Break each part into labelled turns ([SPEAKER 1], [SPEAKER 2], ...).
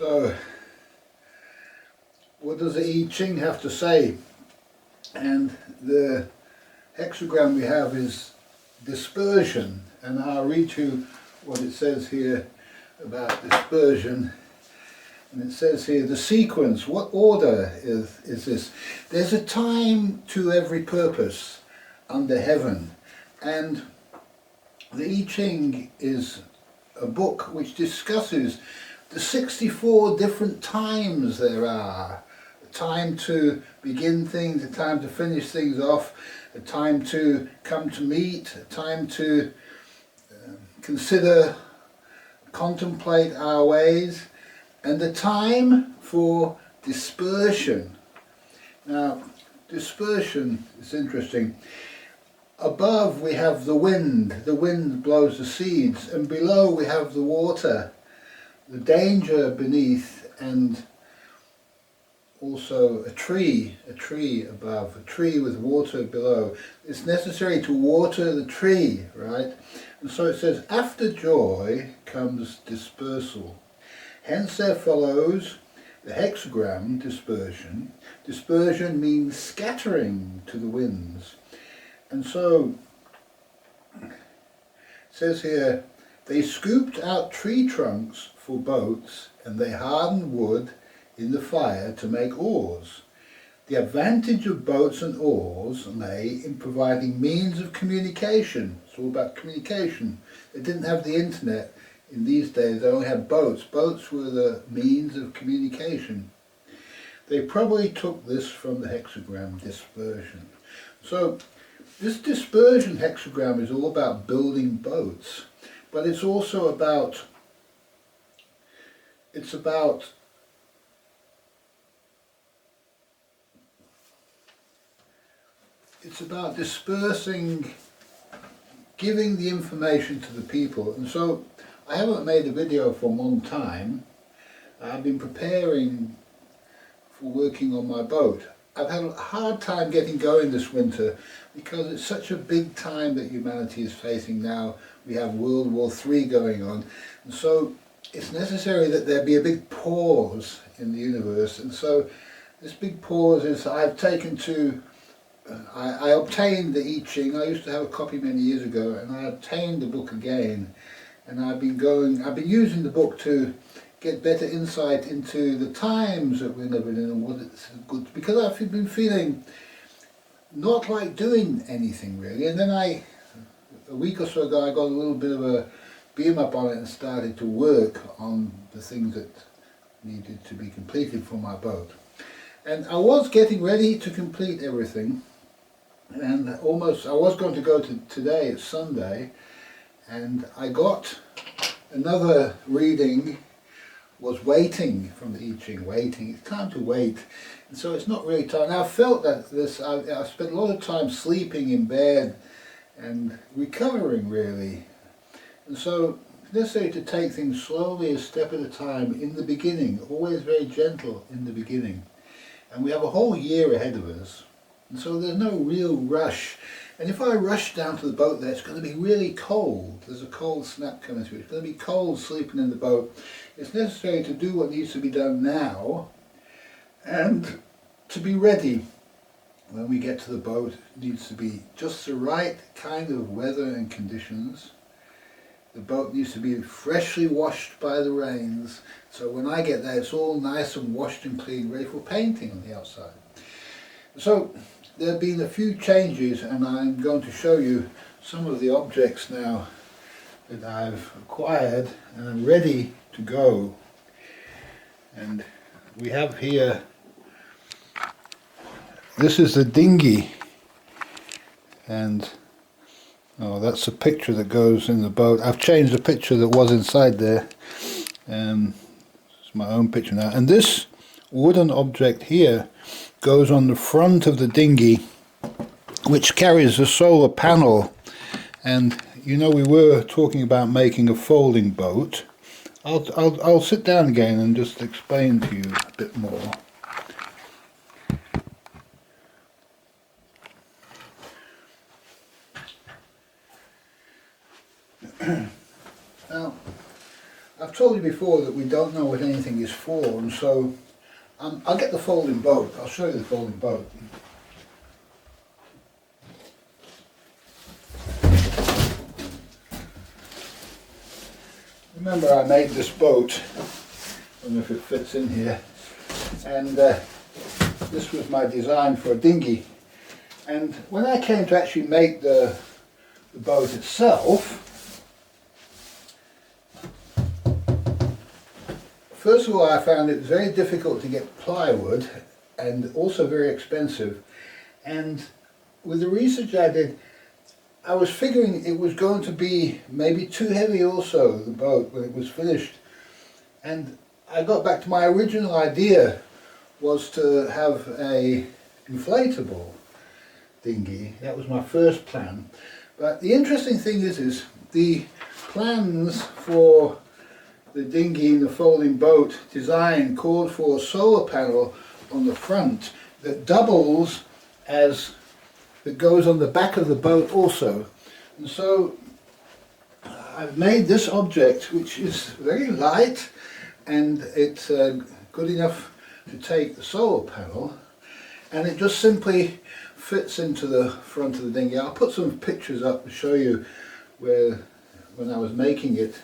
[SPEAKER 1] So, what does the I Ching have to say? And the hexagram we have is dispersion, and I'll read you what it says here about dispersion. And it says here, the sequence, what order is this? There's a time to every purpose under heaven. And the I Ching is a book which discusses the 64 different times there are. A time to begin things, a time to finish things off, a time to come to meet, a time to consider, contemplate our ways, and a time for dispersion. Now, dispersion is interesting. Above we have the wind blows the seeds, and below we have the water, the danger beneath, and also a tree above, a tree with water below. It's necessary to water the tree, right? And so it says, after joy comes dispersal. Hence there follows the hexagram dispersion. Dispersion means scattering to the winds. And so, it says here, they scooped out tree trunks for boats, and they hardened wood in the fire to make oars. The advantage of boats and oars lay in providing means of communication. It's all about communication. They didn't have the internet in these days, they only had boats. Boats were the means of communication. They probably took this from the hexagram dispersion. So this dispersion hexagram is all about building boats, but it's also about dispersing, giving the information to the people. And so I haven't made a video for a long time. I've been preparing for working on my boat. I've had a hard time getting going this winter because it's such a big time that humanity is facing now. We have World War III going on, and so it's necessary that there be a big pause in the universe. And so this big pause is I've taken to I obtained the I Ching. I used to have a copy many years ago, and I obtained the book again, and I've been using the book to get better insight into the times that we're living in and what it's good, because I've been feeling not like doing anything really. And then a week or so ago, I got a little bit of a beam up on it and started to work on the things that needed to be completed for my boat. And I was getting ready to complete everything, and I was going to go to today, it's Sunday, and I got another reading, was waiting from the I Ching, waiting. It's time to wait, and so it's not really time. Now I felt that I spent a lot of time sleeping in bed and recovering really, and so it's necessary to take things slowly, a step at a time in the beginning, always very gentle in the beginning. And we have a whole year ahead of us, and so there's no real rush. And if I rush down to the boat there, it's going to be really cold. There's a cold snap coming through. It's going to be cold sleeping in the boat. It's necessary to do what needs to be done now, and to be ready when we get to the boat. It needs to be just the right kind of weather and conditions. The boat needs to be freshly washed by the rains, so when I get there it's all nice and washed and clean, ready for painting on the outside. So there have been a few changes, and I'm going to show you some of the objects now that I've acquired and I'm ready to go. And we have here, this is the dinghy, and oh, that's a picture that goes in the boat. I've changed the picture that was inside there. It's my own picture now. And this wooden object here goes on the front of the dinghy, which carries a solar panel. And you know, we were talking about making a folding boat. I'll sit down again and just explain to you a bit more. Now, I've I've told you before that we don't know what anything is for, and so I'll get the folding boat. I'll show you the folding boat. Remember, I made this boat. I don't know if it fits in here. And this was my design for a dinghy. And when I came to actually make the boat itself, first of all, I found it very difficult to get plywood and also very expensive. And with the research I did, I was figuring it was going to be maybe too heavy also, the boat, when it was finished. And I got back to my original idea was to have a inflatable dinghy. That was my first plan. But the interesting thing is the plans for the dinghy and the folding boat design called for a solar panel on the front that doubles as that goes on the back of the boat also. And so I've made this object, which is very light, and it's good enough to take the solar panel, and it just simply fits into the front of the dinghy. I'll put some pictures up to show you where, when I was making it,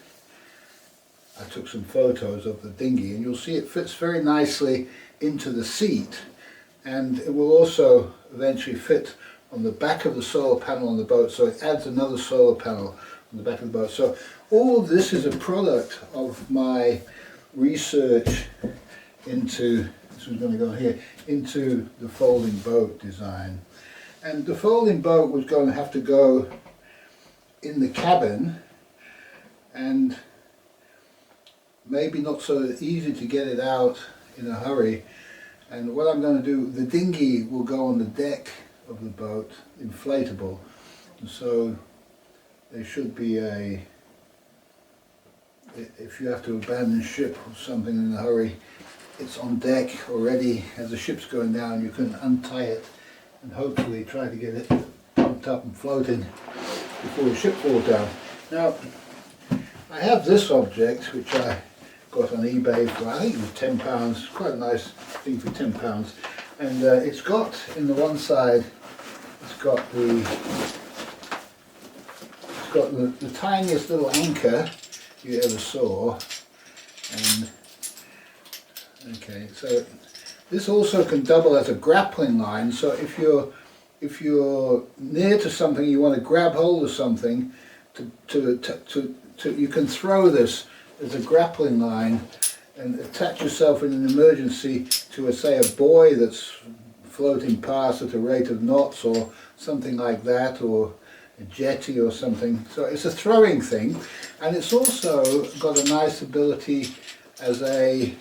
[SPEAKER 1] I took some photos of the dinghy, and you'll see it fits very nicely into the seat, and it will also eventually fit on the back of the solar panel on the boat, so it adds another solar panel on the back of the boat. So all of this is a product of my research into, this was going to go here, into the folding boat design. And the folding boat was going to have to go in the cabin, and maybe not so easy to get it out in a hurry. And what I'm going to do, the dinghy will go on the deck of the boat, inflatable, and so there should be a, if you have to abandon ship or something in a hurry, it's on deck already. As the ship's going down, you can untie it and hopefully try to get it pumped up and floating before the ship falls down. Now, I have this object which I got on eBay for, I think it was £10, quite a nice thing for £10, and it's got, in the one side, it's got the tiniest little anchor you ever saw, and okay, so this also can double as a grappling line. So if you're near to something, you want to grab hold of something, you can throw this as a grappling line and attach yourself in an emergency to, say, a buoy that's floating past at a rate of knots or something like that, or a jetty or something. So it's a throwing thing, and it's also got a nice ability as a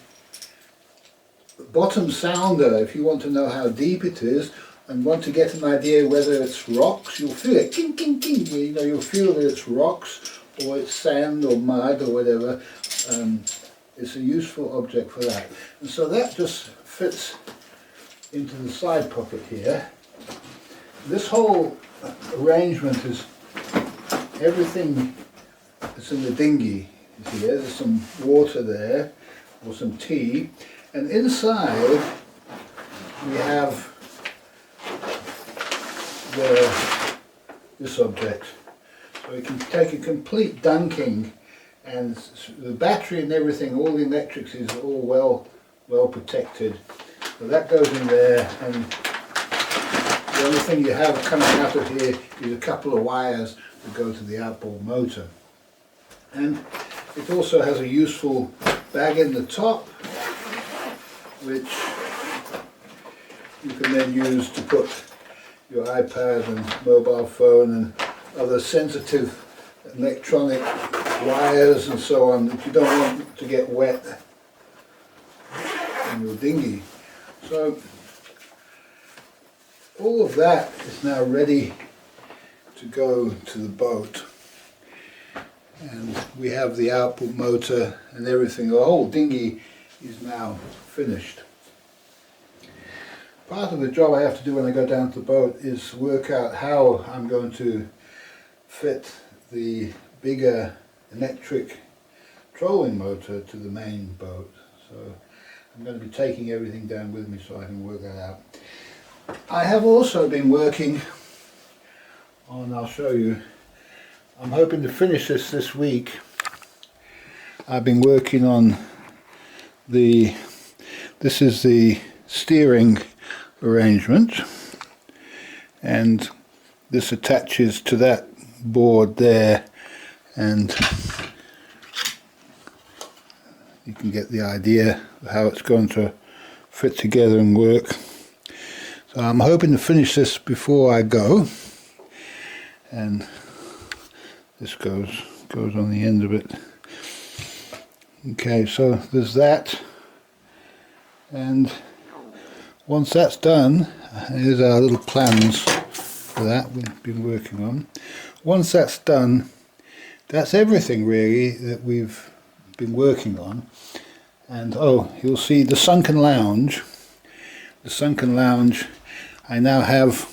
[SPEAKER 1] bottom sounder. If you want to know how deep it is and want to get an idea whether it's rocks, you'll feel it, king, king, king. You know, you'll feel that it's rocks or it's sand or mud or whatever. It's a useful object for that. And so that just fits into the side pocket here. This whole arrangement is everything that's in the dinghy is here. There's some water there, or some tea, and inside we have this object. So we can take a complete dunking, and the battery and everything, all the electrics is all well protected. So that goes in there, and the only thing you have coming out of here is a couple of wires that go to the outboard motor. And it also has a useful bag in the top, which you can then use to put your iPad and mobile phone and other sensitive electronic wires and so on that you don't want to get wet in your dinghy. So all of that is now ready to go to the boat, and we have the outboard motor and everything. The whole dinghy is now finished. Part of the job I have to do when I go down to the boat is work out how I'm going to fit the bigger electric trolling motor to the main boat. So I'm going to be taking everything down with me so I can work that out. I have also been working on, I'll show you, I'm hoping to finish this week. I've been working on this is the steering arrangement, and this attaches to that board there, and you can get the idea of how it's going to fit together and work. So I'm hoping to finish this before I go, and this goes on the end of it. Okay, so there's that, and once that's done, here's our little plans for that we've been working on. Once that's done, that's everything really that we've been working on. And oh, you'll see the sunken lounge. The sunken lounge, I now have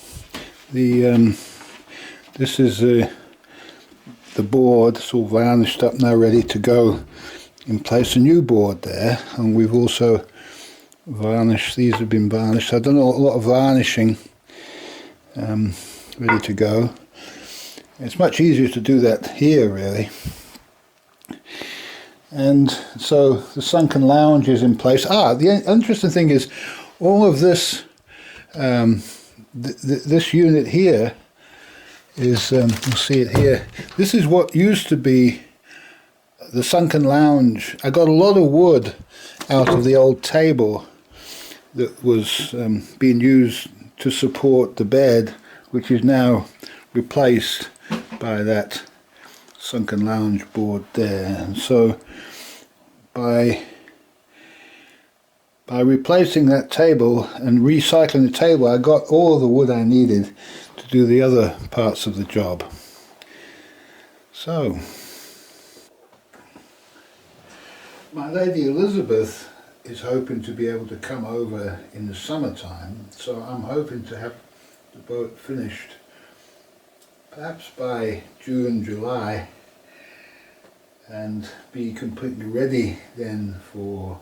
[SPEAKER 1] the this is the board. It's all varnished up now, ready to go and place a new board there. And we've also varnished, these have been varnished. I've done a lot of varnishing, ready to go. It's much easier to do that here really. And so the sunken lounge is in place. The interesting thing is all of this, this unit here is, you'll see it here, this is what used to be the sunken lounge. I got a lot of wood out of the old table that was being used to support the bed, which is now replaced by that sunken lounge board there. And so by replacing that table and recycling the table, I got all of the wood I needed to do the other parts of the job. So my lady Elizabeth is hoping to be able to come over in the summertime, so I'm hoping to have the boat finished perhaps by June, July, and be completely ready then to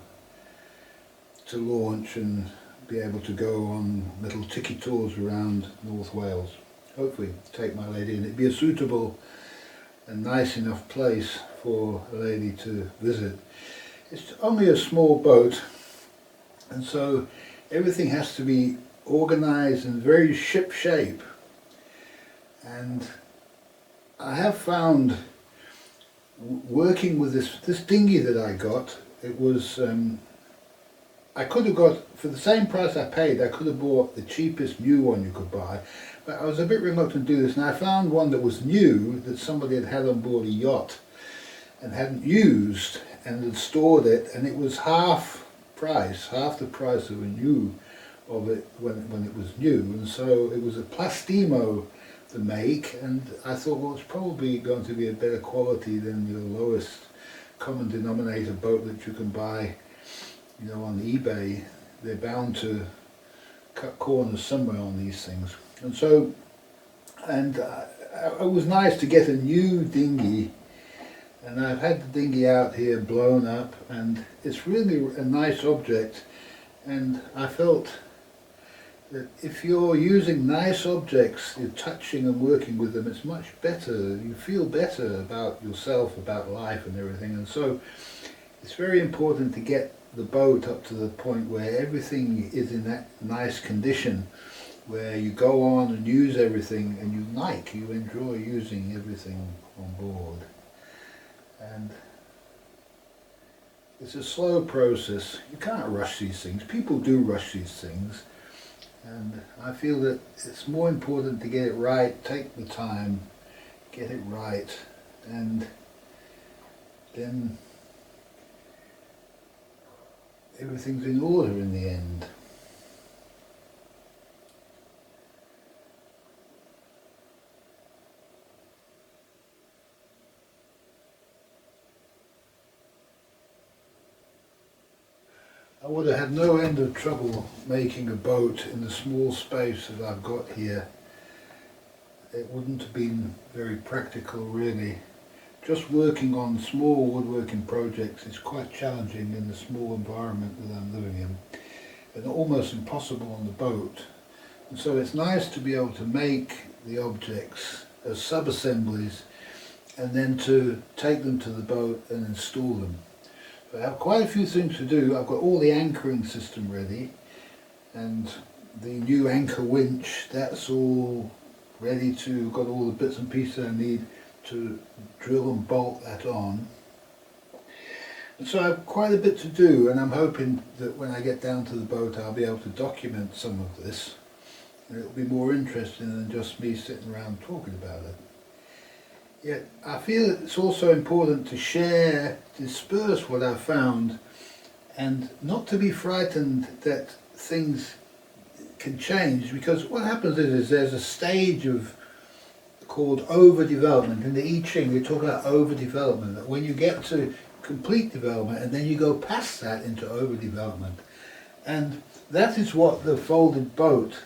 [SPEAKER 1] launch and be able to go on little ticky tours around North Wales. Hopefully take my lady, and it'd be a suitable and nice enough place for a lady to visit. It's only a small boat, and so everything has to be organized and very ship shape. And I have found working with this dinghy that I got, it was I could have got, for the same price I paid, I could have bought the cheapest new one you could buy, but I was a bit reluctant to do this, and I found one that was new, that somebody had had on board a yacht and hadn't used, and had stored it, and it was half the price of a new of it when it was new. And so it was a Plastimo, the make, and I thought, well, it's probably going to be a better quality than your lowest common denominator boat that you can buy, you know, on eBay. They're bound to cut corners somewhere on these things. And so, and it was nice to get a new dinghy, and I've had the dinghy out here blown up, and it's really a nice object. And I felt that if you're using nice objects, you're touching and working with them, it's much better. You feel better about yourself, about life and everything. And so it's very important to get the boat up to the point where everything is in that nice condition, where you go on and use everything and you enjoy using everything on board. And it's a slow process. You can't rush these things. People do rush these things, and I feel that it's more important to get it right, take the time, get it right, and then everything's in order in the end. I would have had no end of trouble making a boat in the small space that I've got here. It wouldn't have been very practical really just working on small woodworking projects is quite challenging in the small environment that I'm living in, and almost impossible on the boat. And so it's nice to be able to make the objects as sub-assemblies and then to take them to the boat and install them. So I have quite a few things to do. I've got all the anchoring system ready, and the new anchor winch, that's all ready to, got all the bits and pieces I need to drill and bolt that on. And so I have quite a bit to do, and I'm hoping that when I get down to the boat I'll be able to document some of this, and it'll be more interesting than just me sitting around talking about it. Yet I feel it's also important to share, disperse what I've found, and not to be frightened that things can change, because what happens is there's a stage of called overdevelopment. In the I Ching we talk about overdevelopment, that when you get to complete development and then you go past that into overdevelopment, and that is what the folded boat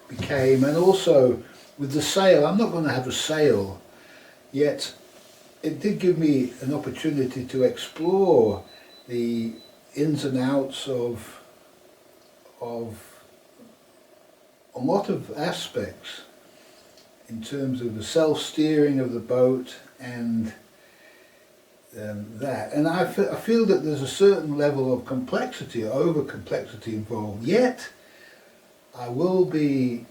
[SPEAKER 1] became. And also with the sail, I'm not going to have a sail, yet it did give me an opportunity to explore the ins and outs of a lot of aspects in terms of the self-steering of the boat and that. And I feel that there's a certain level of complexity, over-complexity involved, yet I will be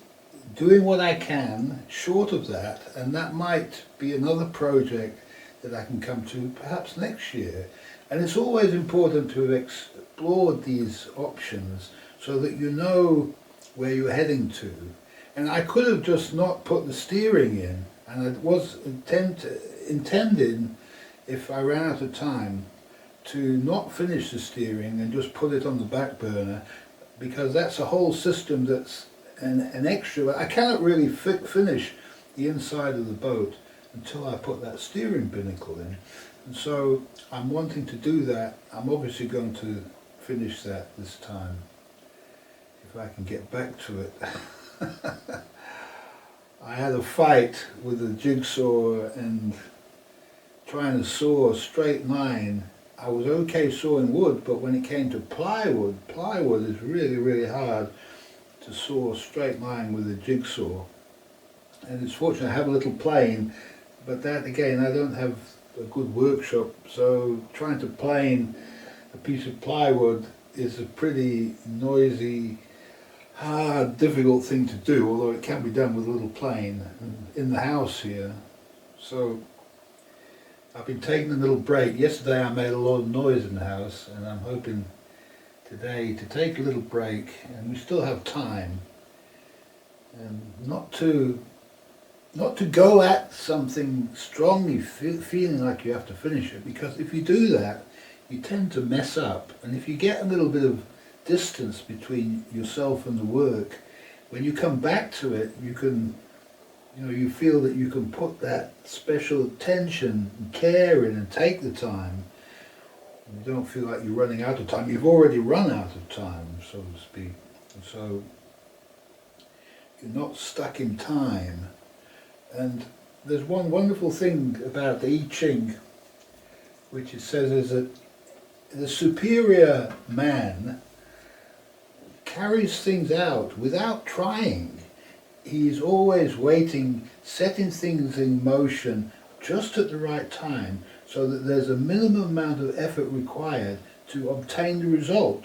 [SPEAKER 1] doing what I can short of that, and that might be another project that I can come to perhaps next year. And it's always important to have explored these options so that you know where you're heading to. And I could have just not put the steering in, and it was intended, if I ran out of time, to not finish the steering and just put it on the back burner, because that's a whole system that's an extra. I cannot really finish the inside of the boat until I put that steering binnacle in. And so I'm wanting to do that. I'm obviously going to finish that this time, if I can get back to it. I had a fight with a jigsaw and trying to saw a straight line. I was okay sawing wood, but when it came to plywood is really, really hard to saw a straight line with a jigsaw. And it's fortunate I have a little plane, but that again, I don't have a good workshop, so trying to plane a piece of plywood is a pretty noisy, hard, difficult thing to do, although it can be done with a little plane in the house here. So I've been taking a little break. Yesterday I made a lot of noise in the house, and I'm hoping today to take a little break, and we still have time, and not to go at something strongly feeling like you have to finish it, because if you do that you tend to mess up. And if you get a little bit of distance between yourself and the work, when you come back to it, you can, you feel that you can put that special attention and care in and take the time. You don't feel like you're running out of time. You've already run out of time, so to speak. And so you're not stuck in time. And there's one wonderful thing about the I Ching, which it says is that the superior man carries things out without trying. He's always waiting, setting things in motion just at the right time, so that there's a minimum amount of effort required to obtain the result.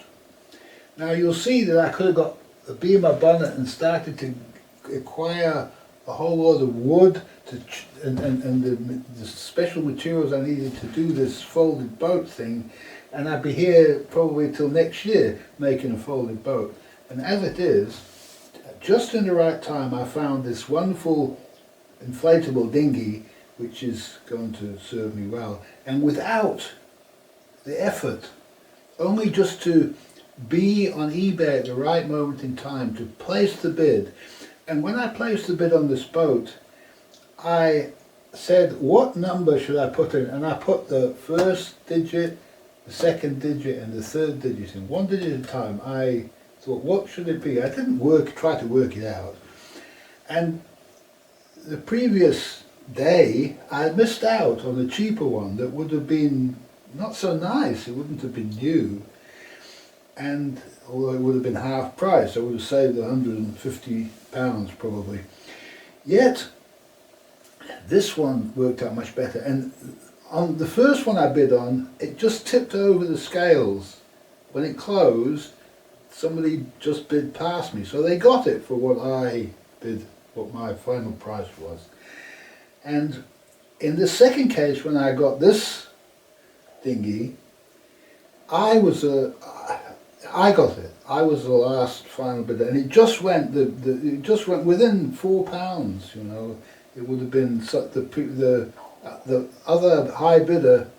[SPEAKER 1] Now you'll see that I could have got a beam of bonnet and started to acquire a whole lot of wood and the special materials I needed to do this folded boat thing, and I'd be here probably till next year making a folded boat. And as it is, just in the right time I found this wonderful inflatable dinghy, which is going to serve me well, and without the effort, only just to be on eBay at the right moment in time to place the bid. And when I placed the bid on this boat, I said, what number should I put in? And I put the first digit, the second digit and the third digit in, one digit at a time. I thought, what should it be? I didn't try to work it out. And the previous day I missed out on a cheaper one that would have been not so nice. It wouldn't have been new, and although it would have been half price, I would have saved £150 probably. Yet this one worked out much better, and on the first one I bid on, it just tipped over the scales. When it closed, somebody just bid past me, so they got it for what I bid, what my final price was. And in the second case, when I got this dinghy, I got it. I was the last final bidder, and it just went. It just went within £4. You know, it would have been the other high bidder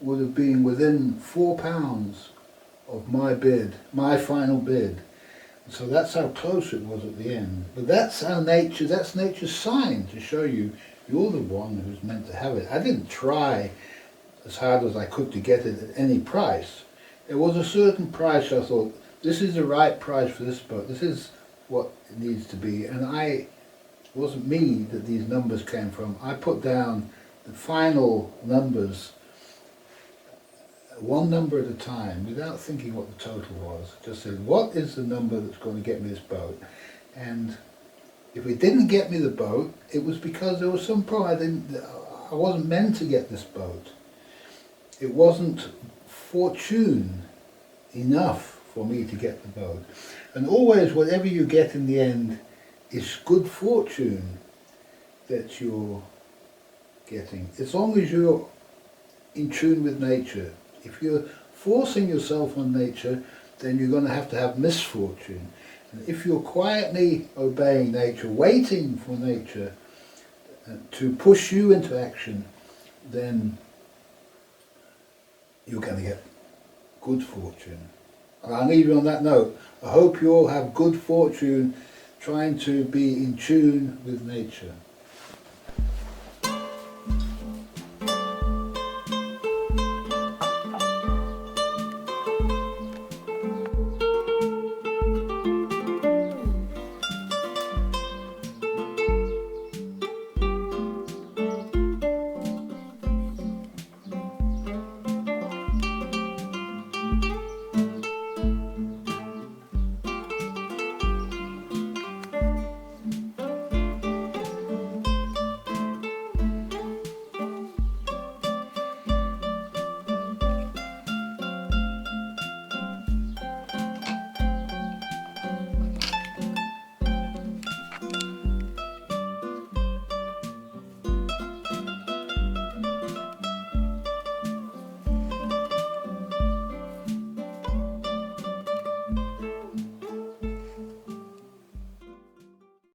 [SPEAKER 1] would have been within £4 of my bid, my final bid. So that's how close it was at the end. But that's how nature. That's nature's sign to show you you're the one who's meant to have it. I didn't try as hard as I could to get it at any price. There was a certain price I thought, this is the right price for this boat, this is what it needs to be, and it wasn't me that these numbers came from. I put down the final numbers, one number at a time, without thinking what the total was. Just said, what is the number that's going to get me this boat? And if it didn't get me the boat, it was because there was some problem. I wasn't meant to get this boat. It wasn't fortune enough for me to get the boat. And always, whatever you get in the end is good fortune that you're getting, as long as you're in tune with nature. If you're forcing yourself on nature, then you're going to have misfortune. And if you're quietly obeying nature, waiting for nature to push you into action, then you're going to get good fortune. And I'll leave you on that note. I hope you all have good fortune trying to be in tune with nature.